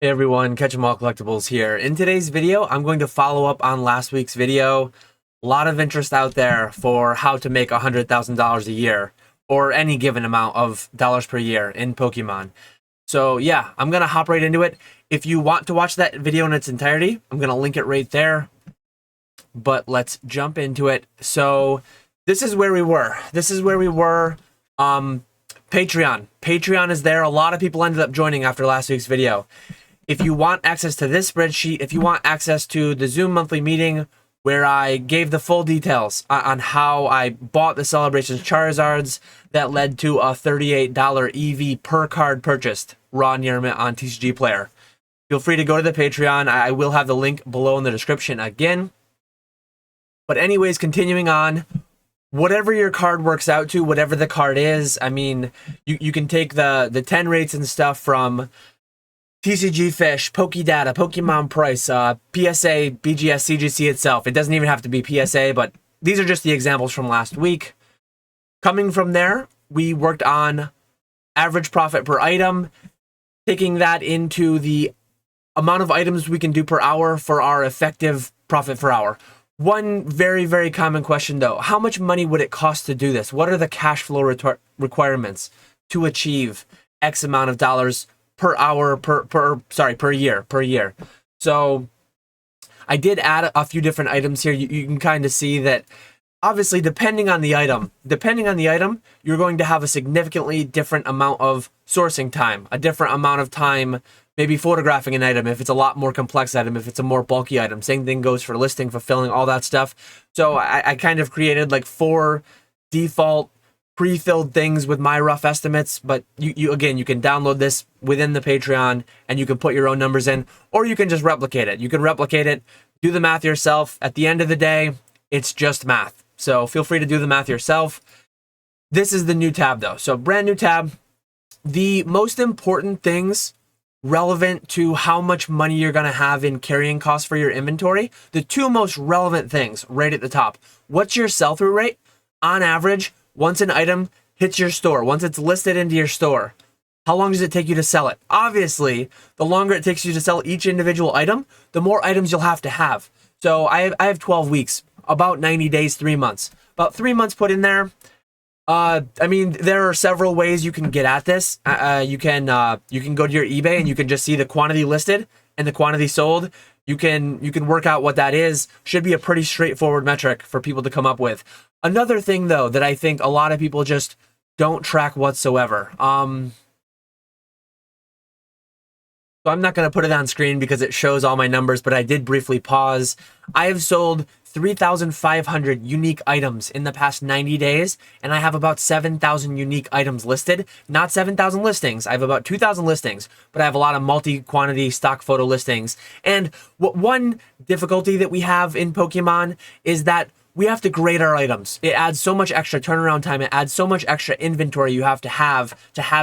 Hey everyone, Catch 'em All Collectibles here. In today's video, I'm going to follow up on last week's video. A lot of interest out there for how to make $100,000 a year, or any given amount of dollars per year in Pokemon. So yeah, I'm going to hop right into it. If you want to watch that video in its entirety, I'm going to link it right there. But let's jump into it. So this is where we were. Patreon. Patreon is there. A lot of people ended up joining after last week's video. If you want access to this spreadsheet, if you want access to the Zoom monthly meeting where I gave the full details on how I bought the Celebrations Charizards that led to a $38 EV per card purchased, raw near mint on TCG Player, feel free to go to the Patreon. I will have the link below in the description again. But anyways, continuing on, whatever your card works out to, whatever the card is, I mean, you can take the 10 rates and stuff from TCG Fish, Pokédata, Pokemon Price, PSA, BGS, CGC itself. It doesn't even have to be PSA, but these are just the examples from last week. Coming from there, we worked on average profit per item, taking that into the amount of items we can do per hour for our effective profit per hour. One very, very common question though, how much money would it cost to do this? What are the cash flow requirements to achieve X amount of dollars per hour, per year. So I did add a few different items here. You can kind of see that obviously depending on the item, you're going to have a significantly different amount of sourcing time, a different amount of time maybe photographing an item if it's a lot more complex item, if it's a more bulky item. Same thing goes for listing, fulfilling, all that stuff. So I kind of created like 4 default pre-filled things with my rough estimates, but you can download this within the Patreon and you can put your own numbers in, or you can just replicate it. You can replicate it, do the math yourself. At the end of the day, it's just math. So feel free to do the math yourself. This is the new tab though. So brand new tab. The most important things relevant to how much money you're going to have in carrying costs for your inventory. The 2 most relevant things right at the top. What's your sell-through rate? On average, once an item hits your store, once it's listed into your store, how long does it take you to sell it? Obviously, the longer it takes you to sell each individual item, the more items you'll have to have. So I have 12 weeks, about 90 days, 3 months. About 3 months put in there. I mean, there are several ways you can get at this. You can go to your eBay and you can just see the quantity listed and the quantity sold. You can work out what that is. Should be a pretty straightforward metric for people to come up with. Another thing though that I think a lot of people just don't track whatsoever. So I'm not going to put it on screen because it shows all my numbers, but I did briefly pause. I have sold 3,500 unique items in the past 90 days, and I have about 7,000 unique items listed. Not 7,000 listings. I have about 2,000 listings, but I have a lot of multi-quantity stock photo listings. And one difficulty that we have in Pokemon is that we have to grade our items. It adds so much extra turnaround time. It adds so much extra inventory you have to have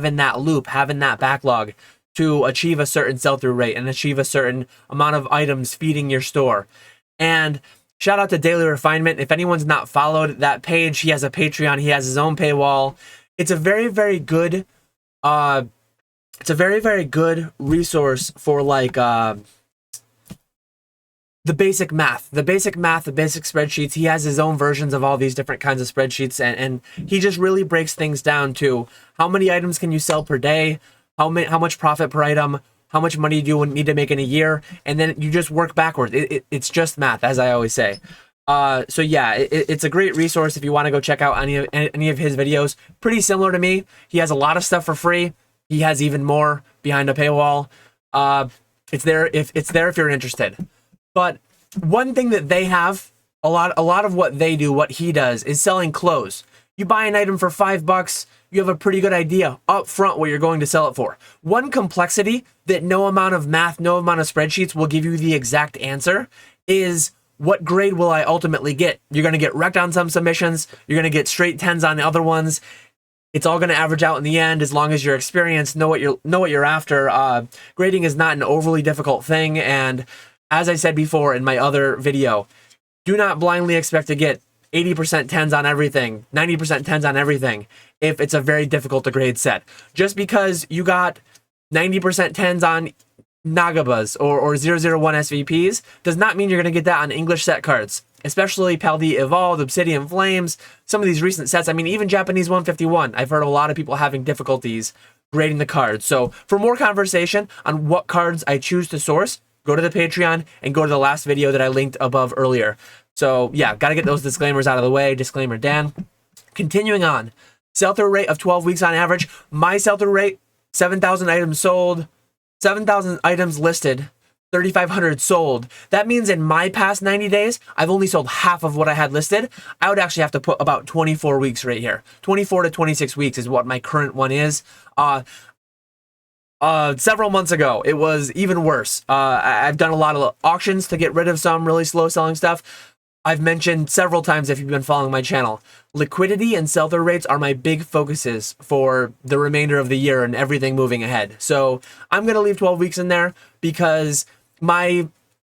in that loop, have in that backlog to achieve a certain sell-through rate and achieve a certain amount of items feeding your store. And shout out to Daily Refinement. If anyone's not followed that page, he has a Patreon. He has his own paywall. It's a very, very good resource for like the basic math, the basic spreadsheets. He has his own versions of all these different kinds of spreadsheets, and he just really breaks things down to how many items can you sell per day, how much profit per item, how much money do you need to make in a year, and then you just work backwards. It's just math, as I always say. So yeah, it's a great resource if you want to go check out any of his videos. Pretty similar to me. He has a lot of stuff for free. He has even more behind a paywall. It's there if you're interested. But one thing that they have, a lot of what they do, what he does, is selling clothes. You buy an item for $5, you have a pretty good idea up front what you're going to sell it for. One complexity that no amount of math, no amount of spreadsheets will give you the exact answer is what grade will I ultimately get? You're going to get wrecked on some submissions. You're going to get straight 10s on the other ones. It's all going to average out in the end as long as you're experienced, know what you're after. Grading is not an overly difficult thing, and as I said before in my other video, do not blindly expect to get 80% 10s on everything, 90% 10s on everything if it's a very difficult to grade set. Just because you got 90% 10s on Nagabas or 001 SVPs does not mean you're going to get that on English set cards, especially Paldi Evolved, Obsidian Flames, some of these recent sets. I mean, even Japanese 151. I've heard a lot of people having difficulties grading the cards. So for more conversation on what cards I choose to source, go to the Patreon and go to the last video that I linked above earlier. So yeah, got to get those disclaimers out of the way. Disclaimer, Dan. Continuing on, sell-through rate of 12 weeks on average. My sell-through rate, 7,000 items sold, 7,000 items listed, 3,500 sold. That means in my past 90 days, I've only sold half of what I had listed. I would actually have to put about 24 weeks right here. 24 to 26 weeks is what my current one is. Several months ago, it was even worse. I've done a lot of auctions to get rid of some really slow selling stuff. I've mentioned several times, if you've been following my channel, liquidity and sell-through rates are my big focuses for the remainder of the year and everything moving ahead. So I'm going to leave 12 weeks in there because my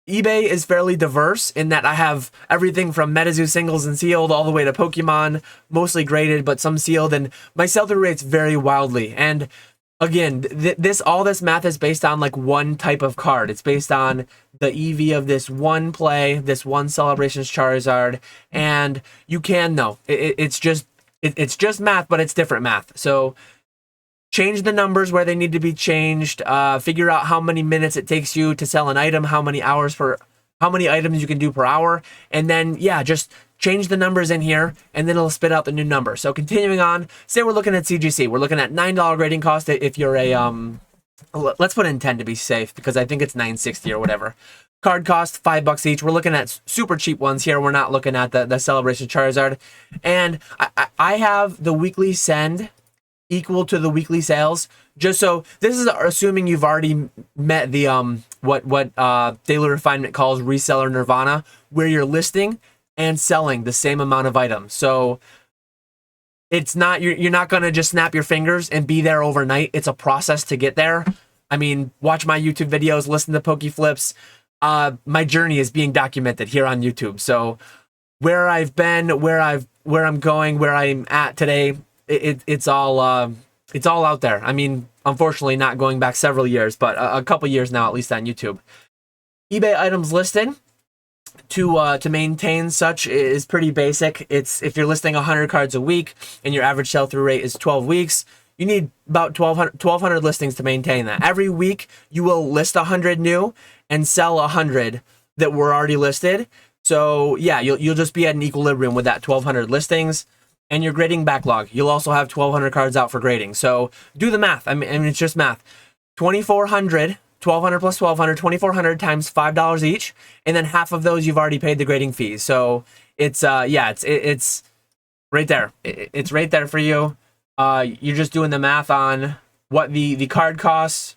eBay is fairly diverse in that I have everything from MetaZoo singles and sealed all the way to Pokemon, mostly graded, but some sealed, and my sell-through rates vary wildly. And again, all this math is based on like one type of card. It's based on the EV of this one play, this one Celebrations Charizard, and you can know it's just math, but it's different math. So change the numbers where they need to be changed. Figure out how many minutes it takes you to sell an item, how many items you can do per hour, and then yeah, just change the numbers in here, and then it'll spit out the new number. So continuing on, say we're looking at CGC. We're looking at $9 grading cost if you're a, let's put in 10 to be safe, because I think it's $9.60 or whatever. Card cost, $5 each. We're looking at super cheap ones here. We're not looking at the Celebration Charizard. And I have the weekly send equal to the weekly sales. Just so, this is assuming you've already met the, what Daily Refinement calls Reseller Nirvana, where you're listing and selling the same amount of items. So it's not, you're not going to just snap your fingers and be there overnight. It's a process to get there. I mean, watch my YouTube videos, listen to Poke Flips. My journey is being documented here on YouTube. So where I've been, where I'm going, where I'm at today, it's all out there. I mean, unfortunately not going back several years, but a couple years now, at least on YouTube. eBay items listed to maintain such is pretty basic. It's if you're listing 100 cards a week and your average sell-through rate is 12 weeks, you need about 1,200 listings to maintain that. Every week you will list 100 new and sell 100 that were already listed. So yeah, you'll just be at an equilibrium with that 1,200 listings and your grading backlog. You'll also have 1,200 cards out for grading. So do the math. I mean it's just math. 2,400. 1,200 plus 1,200, 2,400 times $5 each, and then half of those you've already paid the grading fees. So it's yeah, it's right there. It's right there for you. You're just doing the math on what the card costs.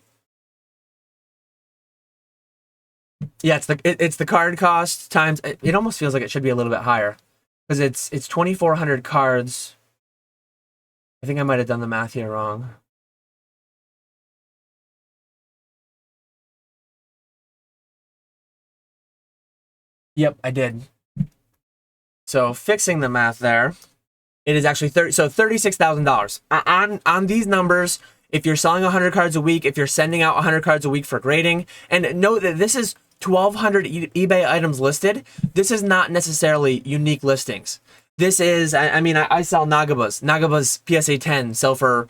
Yeah, it's the card cost times. It almost feels like it should be a little bit higher because it's 2,400 cards. I think I might have done the math here wrong. Yep, I did. So fixing the math there, it is actually $36,000 on these numbers. If you're selling 100 cards a week, if you're sending out 100 cards a week for grading, and note that this is 1,200 eBay items listed. This is not necessarily unique listings. This is, I mean, I sell Nagabas. Nagabas PSA 10 sell for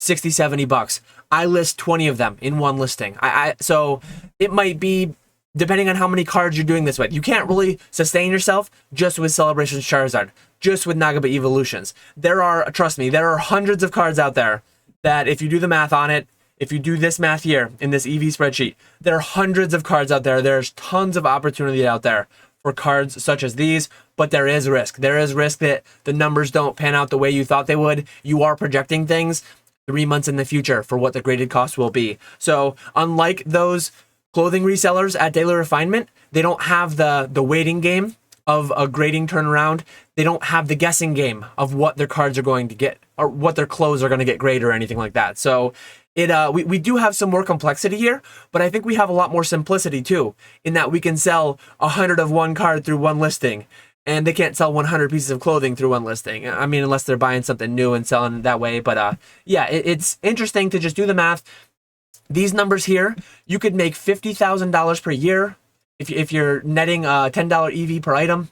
60, 70 bucks. I list 20 of them in one listing. So it might be, depending on how many cards you're doing this with. You can't really sustain yourself just with Celebrations Charizard, just with Nagaba Evolutions. There are, trust me, there are hundreds of cards out there that if you do the math on it, if you do this math here in this EV spreadsheet, there are hundreds of cards out there. There's tons of opportunity out there for cards such as these, but there is risk. There is risk that the numbers don't pan out the way you thought they would. You are projecting things 3 months in the future for what the graded cost will be. So unlike those clothing resellers at Daily Refinement, they don't have the waiting game of a grading turnaround. They don't have the guessing game of what their cards are going to get or what their clothes are going to get graded or anything like that. So we do have some more complexity here, but I think we have a lot more simplicity too, in that we can sell 100 of one card through one listing, and they can't sell 100 pieces of clothing through one listing. I mean, unless they're buying something new and selling that way. But yeah, it's interesting to just do the math. these numbers here, you could make $50,000 per year if you're netting a $10 EV per item.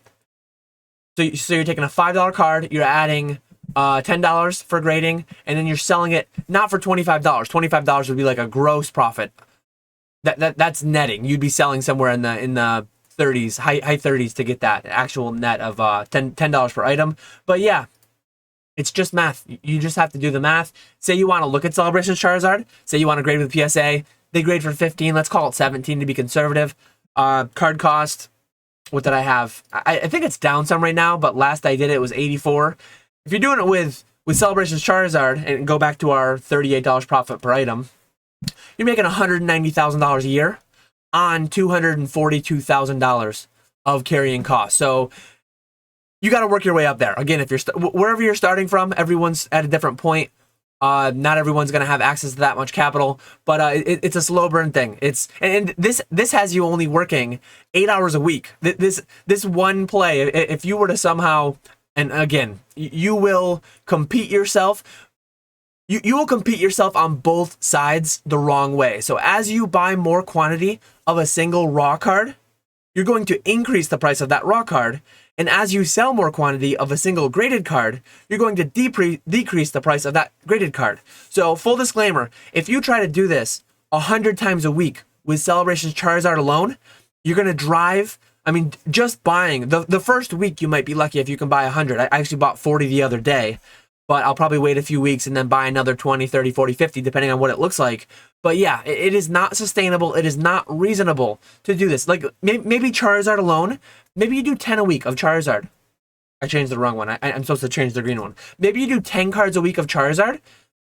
So you're taking a $5 card, you're adding $10 for grading, and then you're selling it not for $25. $25 would be like a gross profit. That's netting. You'd be selling somewhere in the 30s, high 30s to get that actual net of $10 per item. But yeah, it's just math. You just have to do the math. Say you want to look at Celebrations Charizard. Say you want to grade with PSA. They grade for 15. Let's call it 17 to be conservative. Card cost. What did I have? I think it's down some right now, but last I did it was 84. If you're doing it with Celebrations Charizard and go back to our $38 profit per item, you're making $190,000 a year on $242,000 of carrying costs. So you got to work your way up there. Again, if you're wherever you're starting from, everyone's at a different point. Not everyone's going to have access to that much capital, but it's a slow burn thing. And this has you only working 8 hours a week. This one play, if you were to somehow, and again, you will compete yourself. You will compete yourself on both sides the wrong way. So as you buy more quantity of a single raw card, you're going to increase the price of that raw card. And as you sell more quantity of a single graded card, you're going to decrease the price of that graded card. So full disclaimer, if you try to do this 100 times a week with Celebrations Charizard alone, you're going to drive, just buying, the first week you might be lucky if you can buy 100. I actually bought 40 the other day, but I'll probably wait a few weeks and then buy another 20, 30, 40, 50, depending on what it looks like. But yeah, it is not sustainable. It is not reasonable to do this. Like maybe Charizard alone, maybe you do 10 a week of Charizard. I changed the wrong one. I'm supposed to change the green one. Maybe you do 10 cards a week of Charizard,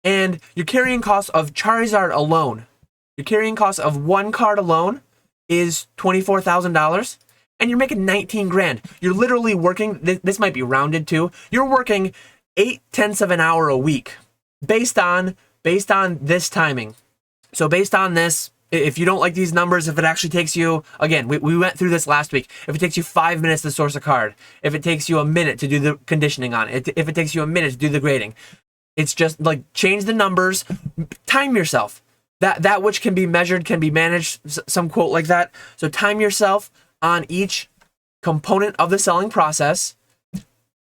and your carrying cost of Charizard alone, your carrying cost of one card alone is $24,000, and you're making 19 grand. You're literally working, this might be rounded too, you're working 8/10 of an hour a week based on this timing. So based on this, if you don't like these numbers, if it actually takes you, again, we went through this last week. If it takes you 5 minutes to source a card, if it takes you a minute to do the conditioning on it, if it takes you a minute to do the grading, it's just like change the numbers, time yourself. That which can be measured can be managed, some quote like that. So time yourself on each component of the selling process.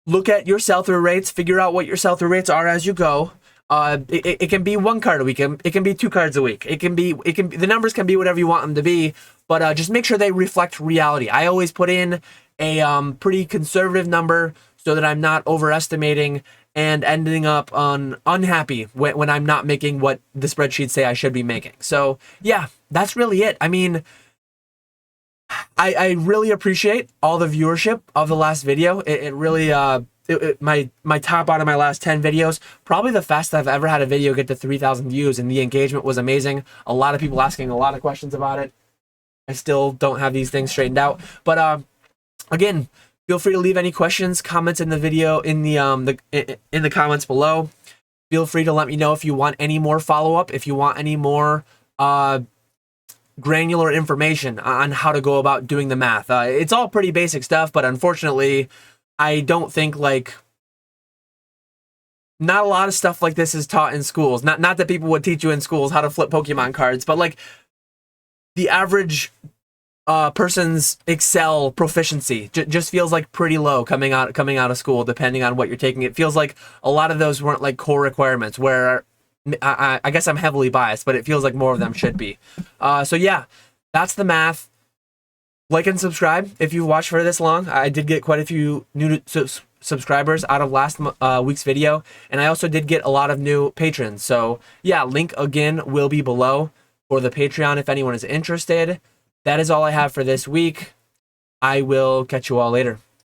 Look at your sell-through rates, figure out what your sell-through rates are as you go. It can be one card a week. It can be 2 cards a week. The numbers can be whatever you want them to be, but just make sure they reflect reality. I always put in a pretty conservative number so that I'm not overestimating and ending up unhappy when I'm not making what the spreadsheets say I should be making. So yeah, that's really it. I really appreciate all the viewership of the last video. It really my top out of my last 10 videos, probably the fastest I've ever had a video get to 3,000 views, and the engagement was amazing. A lot of people asking a lot of questions about it. I still don't have these things straightened out, but again, feel free to leave any questions, comments in the video in the comments below. Feel free to let me know if you want any more follow-up, if you want any more granular information on how to go about doing the math. It's all pretty basic stuff, but unfortunately, I don't think not a lot of stuff like this is taught in schools. Not that people would teach you in schools how to flip Pokemon cards, but like the average person's Excel proficiency just feels like pretty low coming out of school, depending on what you're taking. It feels like a lot of those weren't like core requirements, where I guess I'm heavily biased, but it feels like more of them should be. So yeah, that's the math. Like and subscribe if you've watched for this long. I did get quite a few new subscribers out of last week's video, and I also did get a lot of new patrons. So yeah, link again will be below for the Patreon if anyone is interested. That is all I have for this week. I will catch you all later.